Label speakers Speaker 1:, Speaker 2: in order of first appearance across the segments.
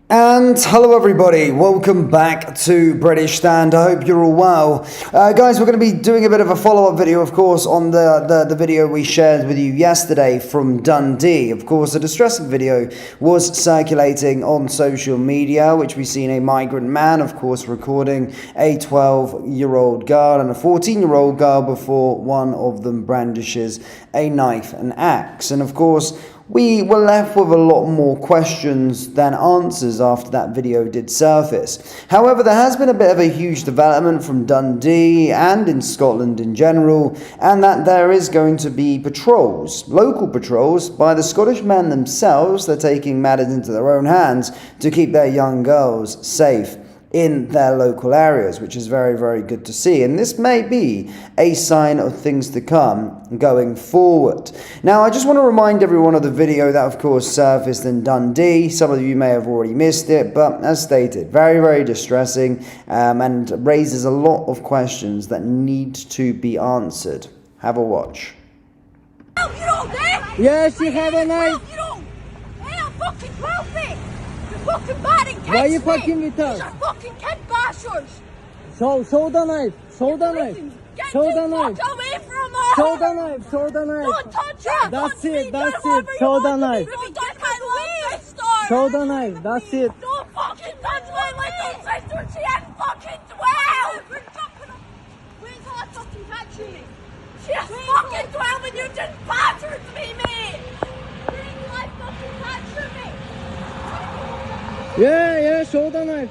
Speaker 1: And hello everybody, welcome back to British Stand. I hope you're all well. Guys, we're going to be doing a bit of a follow-up video, of course, on the video we shared with you yesterday from Dundee. Of course, a distressing video was circulating on social media, which we've seen a migrant man, of course, recording a 12-year-old girl and a 14-year-old girl before one of them brandishes a knife and axe. And of course, we were left with a lot more questions than answers after that video did surface. However, there has been a bit of a huge development from Dundee and in Scotland in general, and that there is going to be patrols, local patrols, by the Scottish men themselves. They're taking matters into their own hands to keep their young girls safe in their local areas, which is very, very good to see. And this may be a sign of things to come going forward. Now, I just want to remind everyone of the video that, of course, surfaced in Dundee. Some of you may have already missed it, but as stated, very, very distressing and raises a lot of questions that need to be answered. Have a watch.
Speaker 2: No, you don't dare!
Speaker 3: Yes, you have a knife.
Speaker 2: You don't! Hey, I'm fucking 12 feet! You're fucking batting kids!
Speaker 3: Why are you fucking with us?
Speaker 2: These are fucking kid bashers!
Speaker 3: Show the knife. Show the knife.
Speaker 2: Get
Speaker 3: Show
Speaker 2: the
Speaker 3: the knife.
Speaker 2: fuck away from us!
Speaker 3: Show the knife. Show the
Speaker 2: Don't
Speaker 3: knife.
Speaker 2: touch her!
Speaker 3: That's
Speaker 2: Touch
Speaker 3: it,
Speaker 2: me,
Speaker 3: that's
Speaker 2: do whatever
Speaker 3: it.
Speaker 2: you
Speaker 3: Show
Speaker 2: want
Speaker 3: the
Speaker 2: to
Speaker 3: knife.
Speaker 2: do. Don't touch my little sister!
Speaker 3: Show the knife. That's it.
Speaker 2: Don't fucking touch my little sister! She is fucking 12! Wait until I fucking catch you! She is fucking 12 and you just battered me, mate! Wait until I fucking catch you, mate!
Speaker 3: Yeah, show the knife.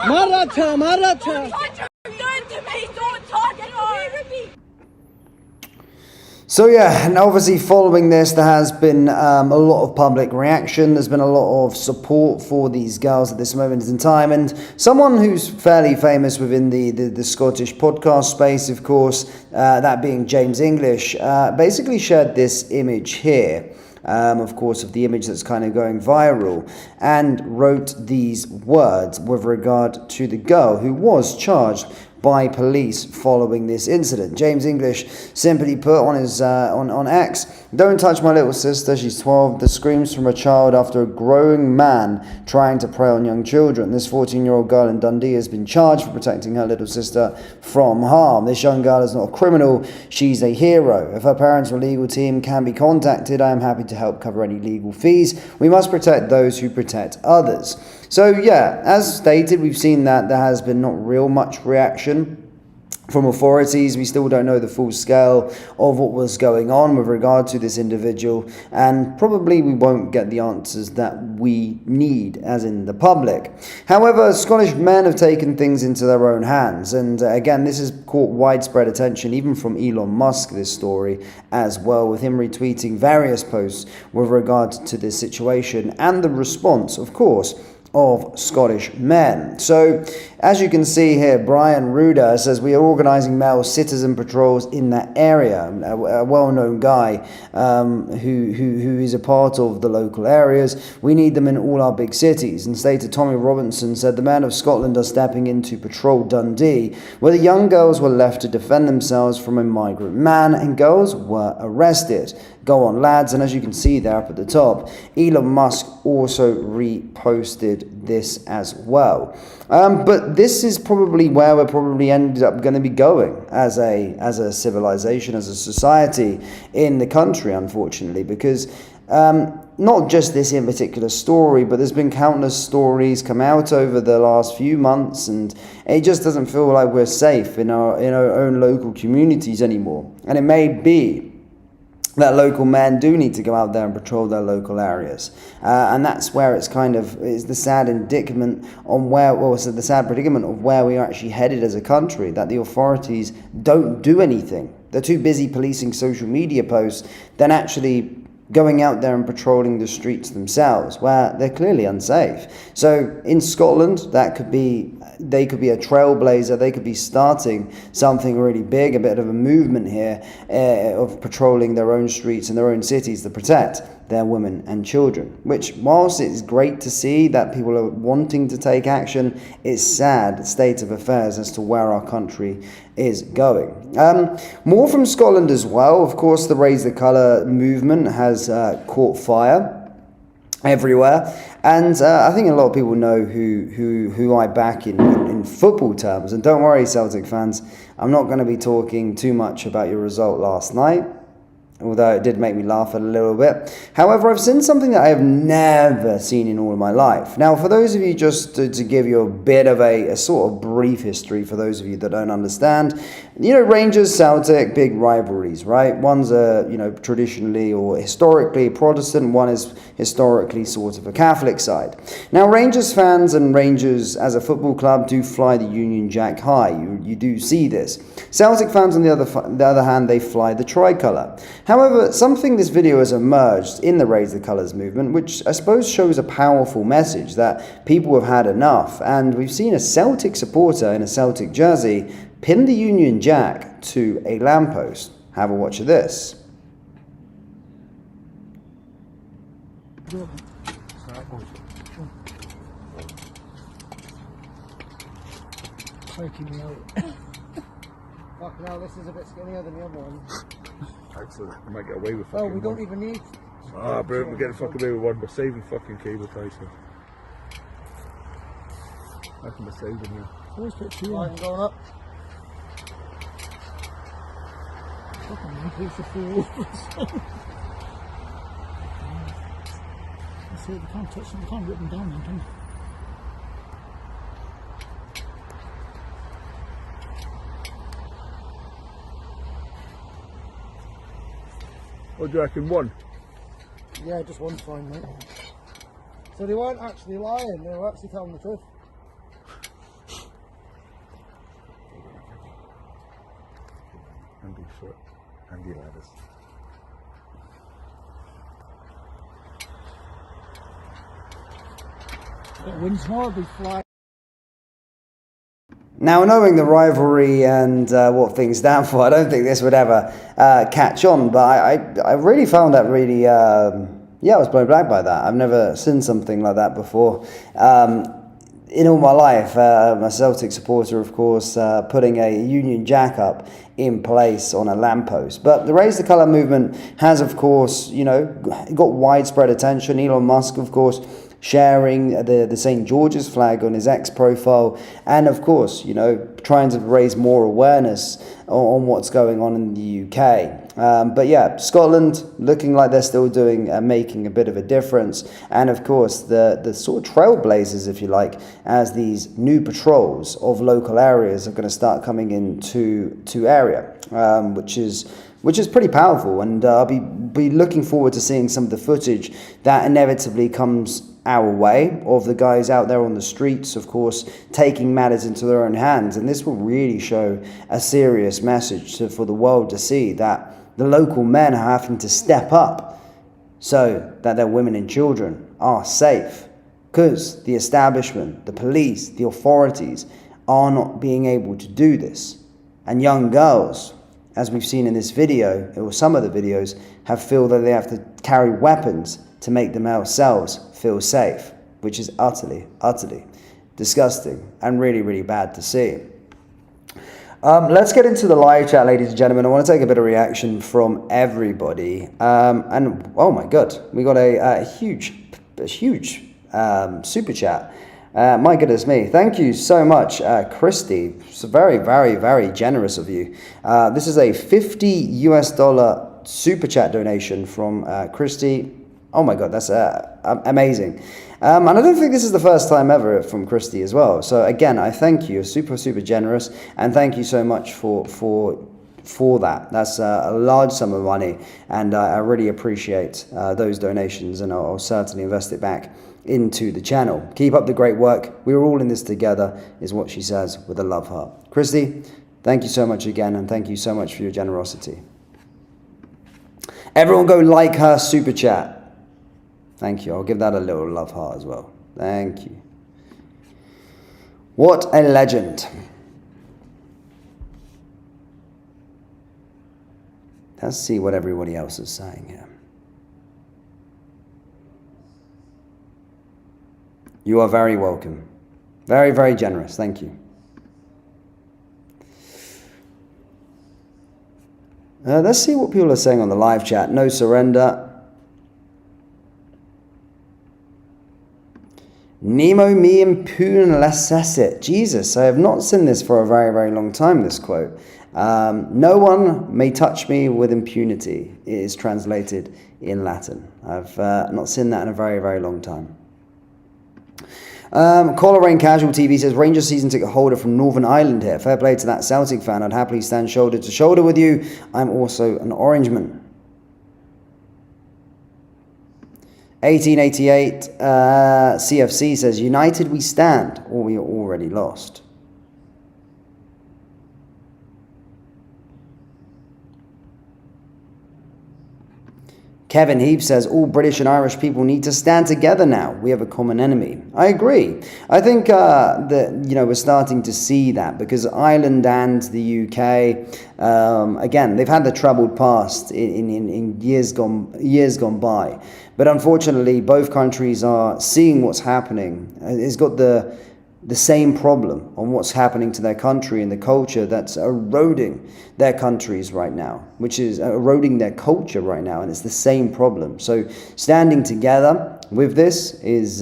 Speaker 3: Maracha.
Speaker 2: Don't touch her! You're doing to me! Don't touch her!
Speaker 1: So yeah, and obviously following this, there has been a lot of public reaction. There's been a lot of support for these girls at this moment in time. And someone who's fairly famous within the Scottish podcast space, of course, that being James English, basically shared this image here. Of course, of the image that's kind of going viral, and wrote these words with regard to the girl who was charged by police following this incident. James English simply put on his on X, "Don't touch my little sister, she's 12. The screams from a child after a growing man trying to prey on young children. This 14-year-old girl in Dundee has been charged for protecting her little sister from harm. This young girl is not a criminal, she's a hero. If her parents or legal team can be contacted, I am happy to help cover any legal fees. We must protect those who protect others." So yeah, as stated, we've seen that there has been not real much reaction from authorities. We still don't know the full scale of what was going on with regard to this individual, and probably we won't get the answers that we need, as in the public. However, Scottish men have taken things into their own hands, and again, this has caught widespread attention, even from Elon Musk, this story as well, with him retweeting various posts with regard to this situation and the response, of course, of Scottish men. So, as you can see here, Brian Ruder says, "We are organising male citizen patrols in that area." A well-known guy who is a part of the local areas. "We need them in all our big cities." And stated Tommy Robinson said, "The men of Scotland are stepping in to patrol Dundee, where the young girls were left to defend themselves from a migrant man, and girls were arrested. Go on, lads." And as you can see there up at the top, Elon Musk also reposted this as well. But this is probably where we're probably ended up going to be going as a civilization, as a society in the country, unfortunately, because not just this in particular story, but there's been countless stories come out over the last few months, and it just doesn't feel like we're safe in our own local communities anymore. And it may be that local men do need to go out there and patrol their local areas, and that's where it's kind of is the sad predicament on the sad predicament of where we are actually headed as a country. That the authorities don't do anything; they're too busy policing social media posts than actually going out there and patrolling the streets themselves, where they're clearly unsafe. So in Scotland, they could be a trailblazer. They could be starting something really big, a bit of a movement here of patrolling their own streets and their own cities to protect their women and children, which, whilst it's great to see that people are wanting to take action, it's sad state of affairs as to where our country is going. More from Scotland as well. Of course, the Raise the Colour movement has caught fire. everywhere. And I think a lot of people know who I back in football terms. And don't worry, Celtic fans, I'm not going to be talking too much about your result last night, although it did make me laugh a little bit. However, I've seen something that I have never seen in all of my life. Now, for those of you, just to give you a bit of a sort of brief history, for those of you that don't understand, you know, Rangers, Celtic, big rivalries, right? One's a, you know, traditionally or historically Protestant, one is historically sort of a Catholic side. Now, Rangers fans and Rangers as a football club do fly the Union Jack high. You do see this. Celtic fans, on the other hand, they fly the tricolour. However, something this video has emerged in the Raise the Colours movement, which I suppose shows a powerful message that people have had enough. And we've seen a Celtic supporter in a Celtic jersey pin the Union Jack to a lamppost. Have a watch of this.
Speaker 3: Freaking me out. Fucking hell, this is a bit skinnier than the other one.
Speaker 4: Excellent. I might get away with fucking
Speaker 3: Oh, we don't even need.
Speaker 4: Ah, bro, we're getting fucking away with one. We're saving fucking cable Tyson. I think we're saving you.
Speaker 3: Always put two on. Going up. Fucking piece of fool. I see, you can't touch them, you can't rip them down, man, can you?
Speaker 4: What do you reckon? One?
Speaker 3: Yeah, just one's fine, mate. So they weren't actually lying, they were actually telling the truth.
Speaker 4: Handy foot. Handy ladders.
Speaker 3: It wins more, they fly.
Speaker 1: Now, knowing the rivalry and what things stand for, I don't think this would ever catch on. But I really found that really, yeah, I was blown back by that. I've never seen something like that before. In all my life, I'm a Celtic supporter, of course, putting a Union Jack up in place on a lamppost. But the Raise the Colour movement has, of course, you know, got widespread attention. Elon Musk, of course, sharing the St. George's flag on his X profile, and of course, you know, trying to raise more awareness on what's going on in the UK. But yeah, Scotland looking like they're still doing, making a bit of a difference, and of course the sort of trailblazers, if you like, as these new patrols of local areas are going to start coming into area, which is pretty powerful, and I'll be looking forward to seeing some of the footage that inevitably comes our way of the guys out there on the streets, of course, taking matters into their own hands. And this will really show a serious message for the world to see that the local men are having to step up so that their women and children are safe, because the establishment, the police, the authorities are not being able to do this. And young girls, as we've seen in this video, or some of the videos, feel that they have to carry weapons to make themselves feel safe, which is utterly, utterly disgusting and really, really bad to see. Let's get into the live chat, ladies and gentlemen. I want to take a bit of reaction from everybody. And oh my God, we got a huge super chat. My goodness me. Thank you so much, Christy. It's very, very, very generous of you. This is a $50 super chat donation from Christy. Oh my God, that's amazing. And I don't think this is the first time ever from Christy as well. So again, I thank you. Super, super generous. And thank you so much for that. That's a large sum of money. And I really appreciate those donations. And I'll certainly invest it back into the channel. Keep up the great work. We're all in this together, is what she says with a love heart. Christy, thank you so much again. And thank you so much for your generosity. Everyone go like her super chat. Thank you. I'll give that a little love heart as well. Thank you. What a legend. Let's see what everybody else is saying here. You are very welcome. Very, very generous. Thank you. Let's see what people are saying on the live chat. No surrender. Nemo me impune lascessit. Jesus, I have not seen this for a very, very long time, this quote. No one may touch me with impunity. It is translated in Latin. I've not seen that in a very, very long time. Caller Rain Casual TV says, Rangers season ticket holder from Northern Ireland here. Fair play to that Celtic fan. I'd happily stand shoulder to shoulder with you. I'm also an Orangeman. 1888 CFC says, United we stand, or we are already lost. Kevin Heap says, all British and Irish people need to stand together now. We have a common enemy. I agree. I think that, we're starting to see that because Ireland and the UK, again, they've had the troubled past in years gone by. But unfortunately, both countries are seeing what's happening. It's got the same problem on what's happening to their country and the culture that's eroding their countries right now, which is eroding their culture right now, and it's the same problem. So standing together with this is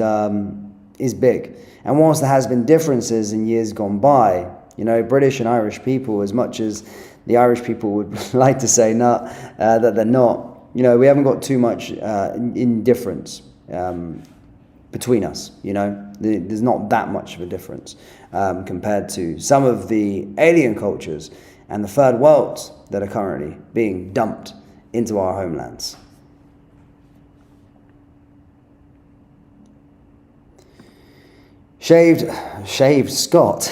Speaker 1: big. And whilst there has been differences in years gone by, British and Irish people, as much as the Irish people would like to say that they're not, we haven't got too much indifference between us. There's not that much of a difference compared to some of the alien cultures and the third worlds that are currently being dumped into our homelands. Shaved Scott.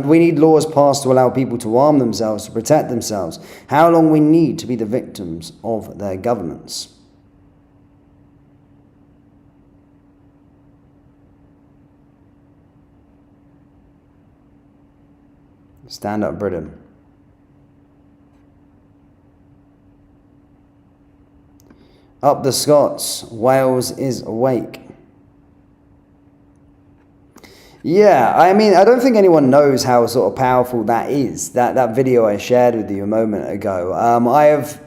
Speaker 1: We need laws passed to allow people to arm themselves, to protect themselves. How long we need to be the victims of their governments. Stand up, Britain. Up the Scots. Wales is awake. Yeah, I mean, I don't think anyone knows how sort of powerful that is. That video I shared with you a moment ago.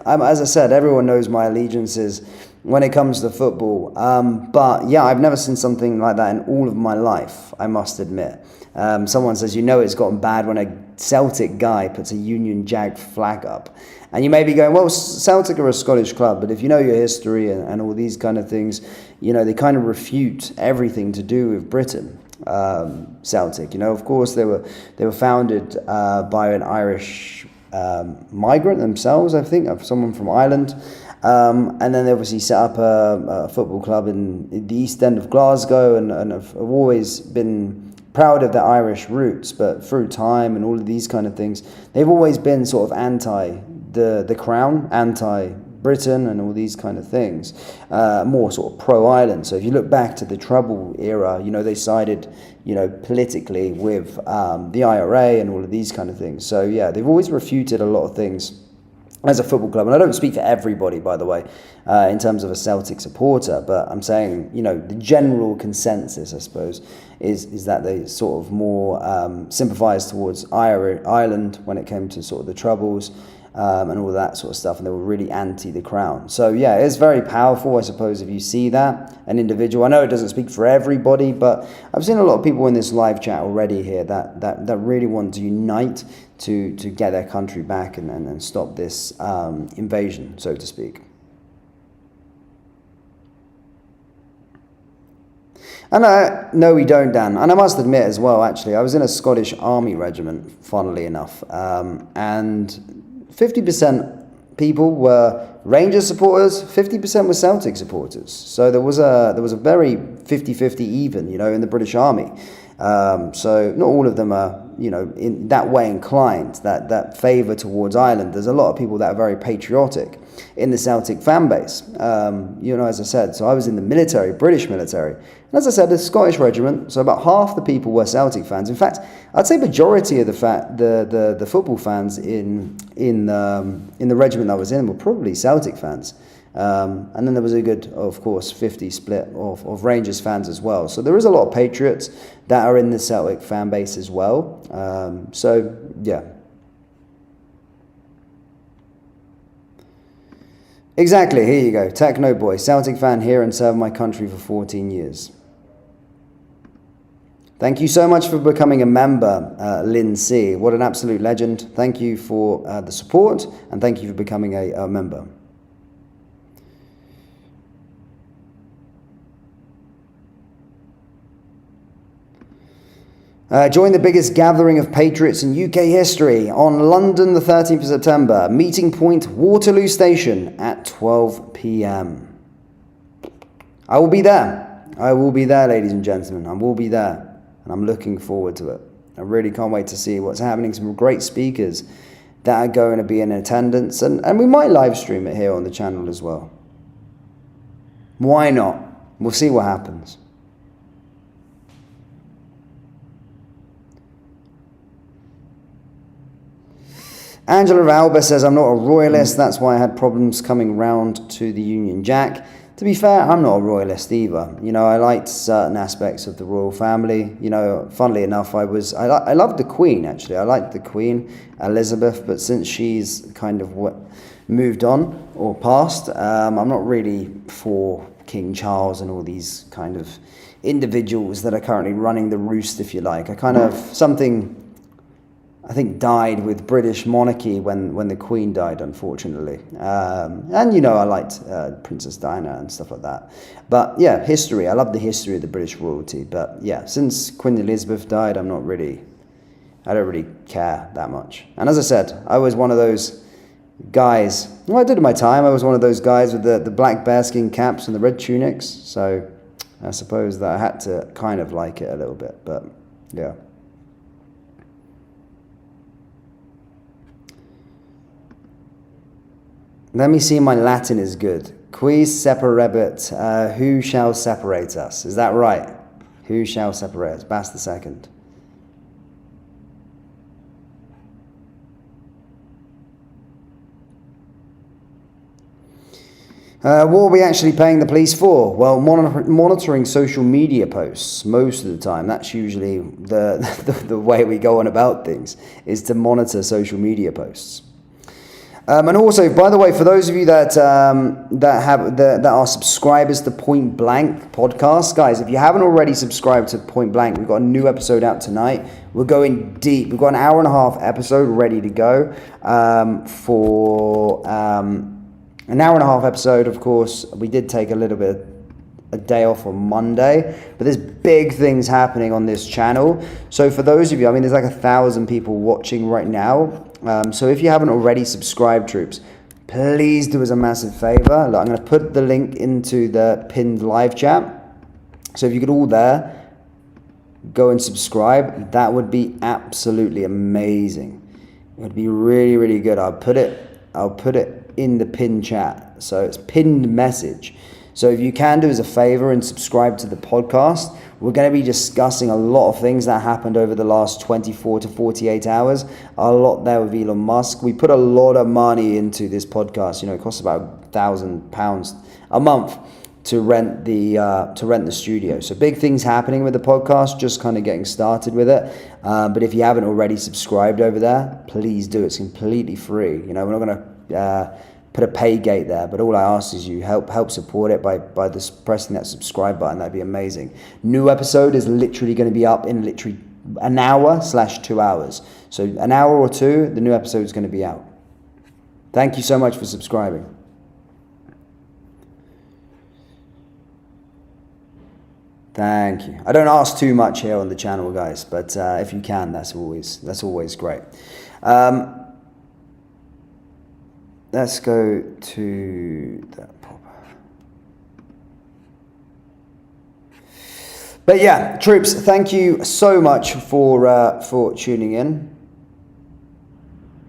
Speaker 1: As I said, everyone knows my allegiances when it comes to football. But yeah, I've never seen something like that in all of my life, I must admit. Someone says, it's gotten bad when a Celtic guy puts a Union Jack flag up. And you may be going, well, Celtic are a Scottish club, but if you know your history and all these kind of things, they kind of refute everything to do with Britain. Celtic, of course, they were founded by an Irish migrant themselves, I think, of someone from Ireland. And then they obviously set up a football club in the East End of Glasgow and have always been proud of their Irish roots, but through time and all of these kind of things, they've always been sort of anti the crown, anti-Britain and all these kind of things, more sort of pro-Ireland. So if you look back to the Trouble era, they sided, politically with the IRA and all of these kind of things. So yeah, they've always refuted a lot of things as a football club. And I don't speak for everybody, by the way, in terms of a Celtic supporter, but I'm saying, the general consensus, I suppose, is that they sort of more sympathise towards Ireland when it came to sort of the Troubles and all that sort of stuff, and they were really anti the crown. So yeah, it's very powerful, I suppose, if you see that, an individual. I know it doesn't speak for everybody, but I've seen a lot of people in this live chat already here that really want to unite to get their country back and stop this invasion, so to speak. And no, we don't, Dan. And I must admit as well, actually, I was in a Scottish Army regiment, funnily enough, and 50% people were Rangers supporters, 50% were Celtic supporters. So there was a very 50-50 even, in the British Army. So not all of them are, in that way inclined, that favour towards Ireland. There's a lot of people that are very patriotic in the Celtic fan base. As I said, so I was in the military, British military. And as I said, a Scottish regiment, so about half the people were Celtic fans. In fact, I'd say majority of the football fans in the regiment that I was in were probably Celtic fans. And then there was a good, of course, 50 split of Rangers fans as well. So there is a lot of patriots that are in the Celtic fan base as well. So, yeah. Exactly, here you go. Techno boy, Celtic fan here and served my country for 14 years. Thank you so much for becoming a member, Lynn C. What an absolute legend. Thank you for the support, and thank you for becoming a member. Join the biggest gathering of patriots in UK history on London the 13th of September. Meeting point Waterloo Station at 12 p.m. I will be there. I will be there, ladies and gentlemen. I will be there. And I'm looking forward to it. I really can't wait to see what's happening. Some great speakers that are going to be in attendance. And we might live stream it here on the channel as well. Why not? We'll see what happens. Angela Valba says, I'm not a royalist, that's why I had problems coming round to the Union Jack. To be fair, I'm not a royalist either. You know, I liked certain aspects of the royal family. You know, funnily enough, I loved the Queen, actually. I liked the Queen, Elizabeth, but since she's kind of moved on or passed, I'm not really for King Charles and all these kind of individuals that are currently running the roost, if you like. Something I think died with British monarchy when the Queen died, unfortunately. And, you know, I liked Princess Diana and stuff like that. But, yeah, history. I love the history of the British royalty. But, yeah, since Queen Elizabeth died, I don't really care that much. And as I said, I was one of those guys. Well, I did in my time. I was one of those guys with the black bearskin caps and the red tunics. So I suppose that I had to kind of like it a little bit. But, yeah. Let me see, my Latin is good. Quis separebit, who shall separate us? Is that right? Who shall separate us? Bast the second. What are we actually paying the police for? Well, monitoring social media posts most of the time. That's usually the way we go on about things, is to monitor social media posts. And also, by the way, for those of you that are subscribers to Point Blank podcast, guys, if you haven't already subscribed to Point Blank, we've got a new episode out tonight. We're going deep. We've got an hour and a half episode ready to go for an hour and a half episode. Of course, we did take a day off on Monday, but there's big things happening on this channel. So for those of you, I mean, there's like 1,000 people watching right now. So if you haven't already subscribed, troops, please do us a massive favor. Look, I'm going to put the link into the pinned live chat. So if you could all there, go and subscribe. That would be absolutely amazing. It would be really, really good. I'll put it in the pinned chat. So it's pinned message. So if you can do us a favor and subscribe to the podcast, we're going to be discussing a lot of things that happened over the last 24 to 48 hours. A lot there with Elon Musk. We put a lot of money into this podcast. You know, it costs about £1,000 a month to rent the studio. So big things happening with the podcast, just kind of getting started with it. But if you haven't already subscribed over there, please do. It's completely free. You know, we're not going to put a pay gate there, but all I ask is you help support it by just pressing that subscribe button. That'd be amazing. New episode is literally going to be up in literally an hour/2 hours. So an hour or two, the new episode is going to be out. Thank you so much for subscribing. Thank you. I don't ask too much here on the channel, guys, but if you can, that's always great. Let's go to that pop. But yeah, troops, thank you so much for tuning in.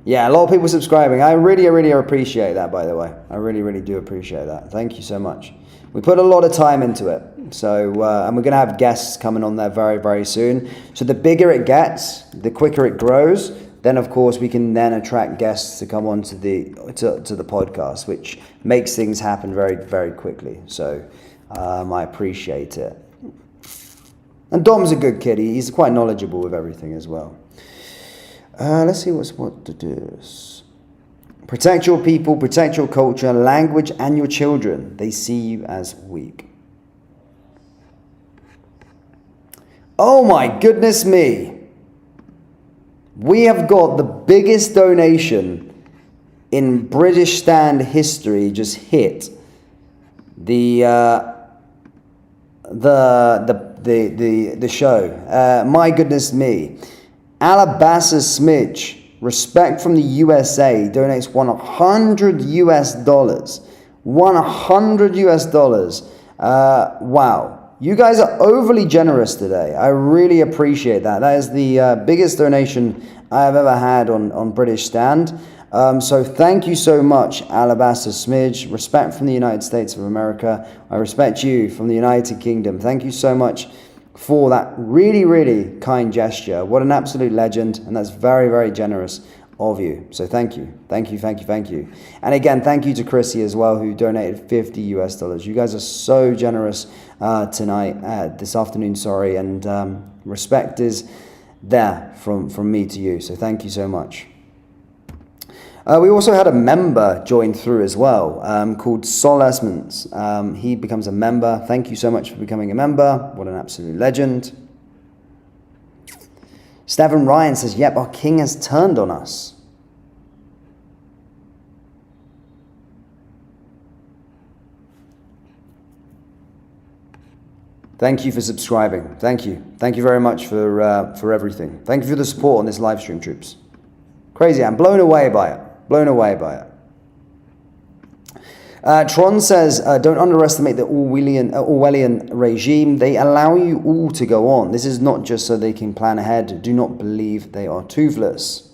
Speaker 1: Yeah, a lot of people subscribing. I really appreciate that, by the way. I really do appreciate that. Thank you so much. We put a lot of time into it. So, and we're going to have guests coming on there very soon. So the bigger it gets, the quicker it grows. Then, of course, we can then attract guests to come on to the podcast, which makes things happen very quickly. So I appreciate it. And Dom's a good kid. He's quite knowledgeable with everything as well. Let's see what to do. Protect your people, protect your culture, language, and your children. They see you as weak. Oh my goodness me. We have got the biggest donation in British Stand history just hit the show. My goodness me. Alabasta Smidge, respect from the USA, donates $100 US. $100 US. Wow. You guys are overly generous today. I really appreciate that. That is the biggest donation I've ever had on British Stand. So thank you so much, Alabasta Smidge. Respect from the United States of America. I respect you from the United Kingdom. Thank you so much for that really, really kind gesture. What an absolute legend. And that's very, very generous of you. So thank you. Thank you, thank you, thank you. And again, thank you to Chrissy as well, who donated $50 US. You guys are so generous tonight, this afternoon, sorry. And respect is there from me to you. So thank you so much. We also had a member join through as well, called Sol Esmonds. He becomes a member. Thank you so much for becoming a member. What an absolute legend. Stephen Ryan says, yep, our king has turned on us. Thank you for subscribing. Thank you. Thank you very much for everything. Thank you for the support on this live stream, troops. Crazy. I'm blown away by it. Blown away by it. Tron says, don't underestimate the Orwellian regime. They allow you all to go on. This is not just so they can plan ahead. Do not believe they are toothless.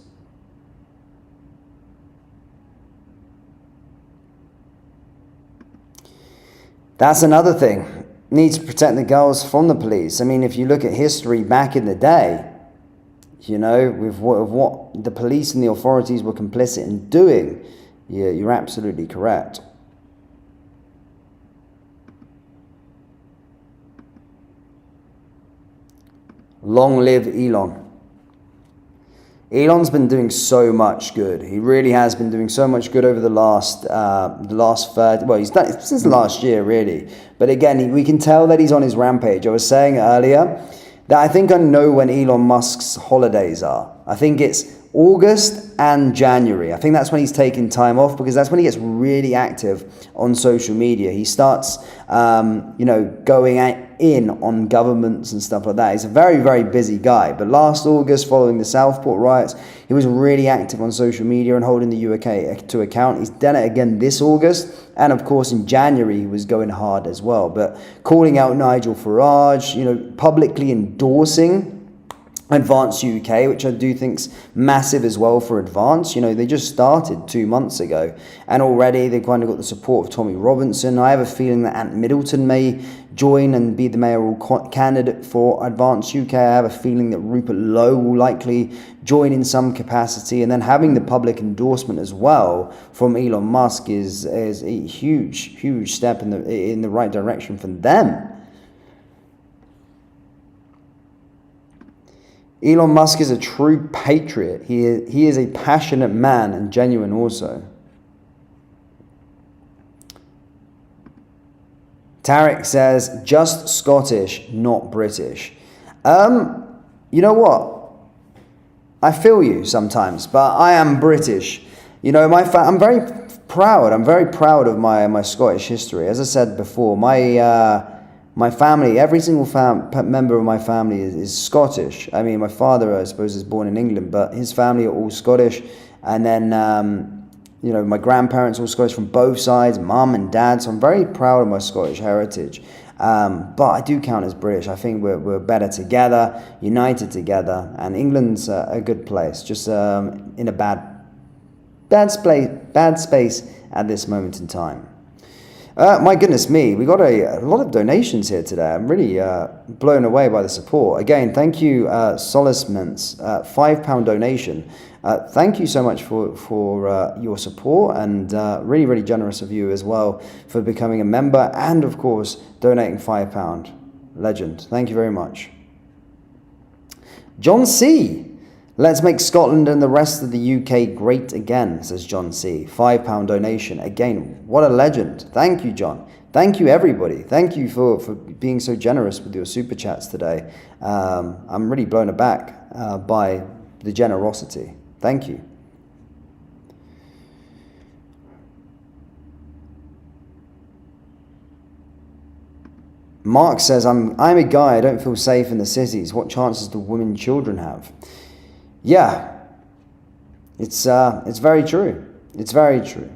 Speaker 1: That's another thing. Need to protect the girls from the police. I mean, if you look at history back in the day, you know, with what the police and the authorities were complicit in doing, yeah, you're absolutely correct. Long live Elon. Elon's been doing so much good. He really has been doing so much good over the last 30, well, he's done it since last year, really. But again, we can tell that he's on his rampage. I was saying earlier that I think I know when Elon Musk's holidays are. I think it's August and January. I think that's when he's taking time off, because that's when he gets really active on social media. He starts, going in on governments and stuff like that. He's a very, very busy guy. But last August, following the Southport riots, he was really active on social media and holding the UK to account. He's done it again this August. And of course, in January, he was going hard as well. But calling out Nigel Farage, publicly endorsing Advance UK, which I do think's massive as well for Advance. They just started 2 months ago, and already they've kind of got the support of Tommy Robinson. I have a feeling that Ant Middleton may join and be the mayoral candidate for Advance UK. I have a feeling that Rupert Lowe will likely join in some capacity, and then having the public endorsement as well from Elon Musk is a huge step in the right direction for them. Elon Musk is a true patriot. He is a passionate man and genuine also. Tarek says, just Scottish, not British. You know what? I feel you sometimes, but I am British. I'm very proud. I'm very proud of my Scottish history. As I said before, my family, every single member of my family is Scottish. I mean, my father, I suppose, is born in England, but his family are all Scottish. And then, my grandparents are all Scottish from both sides, mum and dad. So I'm very proud of my Scottish heritage. But I do count as British. I think we're better together, united together. And England's a good place, just in a bad space at this moment in time. My goodness me, we got a lot of donations here today. I'm really blown away by the support. Again, thank you, Solicements, £5 donation. Thank you so much for your support, and really, really generous of you as well for becoming a member and, of course, donating £5. Legend. Thank you very much. John C. Let's make Scotland and the rest of the UK great again, says John C. £5 donation. Again, what a legend. Thank you, John. thank you, everybody. Thank you for being so generous with your super chats today. I'm really blown aback by the generosity. Thank you. Mark says, I'm a guy, I don't feel safe in the cities. What chances do women and children have? Yeah, it's very true. It's very true.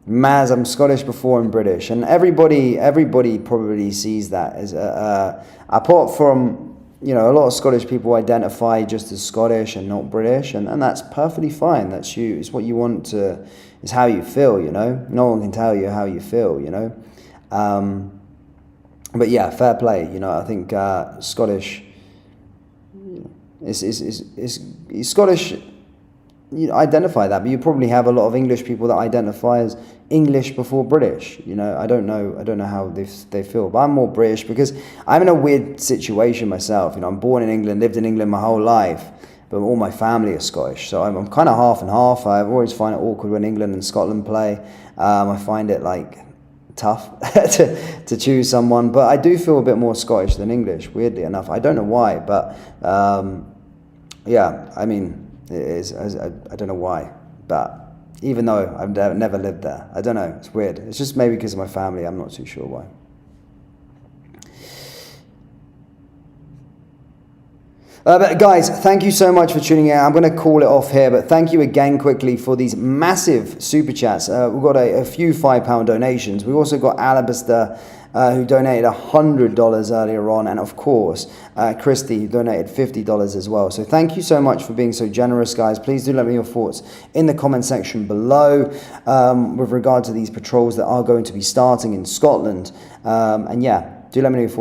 Speaker 1: Maz, I'm Scottish before I'm British, and everybody probably sees that as apart from, you know, a lot of Scottish people identify just as Scottish and not British, and that's perfectly fine. That's you. It's what you want to. It's how you feel, you know. No one can tell you how you feel, you know. But yeah, fair play. You know, I think Scottish is Scottish. You identify that, but you probably have a lot of English people that identify as English before British. You know, I don't know how they feel, but I'm more British because I'm in a weird situation myself. You know, I'm born in England, lived in England my whole life, but all my family is Scottish, so I'm kind of half and half. I always find it awkward when England and Scotland play. I find it like tough to choose someone, but I do feel a bit more Scottish than English, weirdly enough. I don't know why, but yeah, I mean, it is. I don't know why, but even though I've never lived there, I don't know. It's weird. It's just maybe because of my family. I'm not too sure why. But guys, thank you so much for tuning in. I'm going to call it off here, but thank you again quickly for these massive super chats. We've got a few £5 donations. We've also got Alabaster, who donated $100 earlier on, and of course, Christy, who donated $50 as well. So thank you so much for being so generous, guys. Please do let me know your thoughts in the comment section below with regard to these patrols that are going to be starting in Scotland. And yeah, do let me know your thoughts.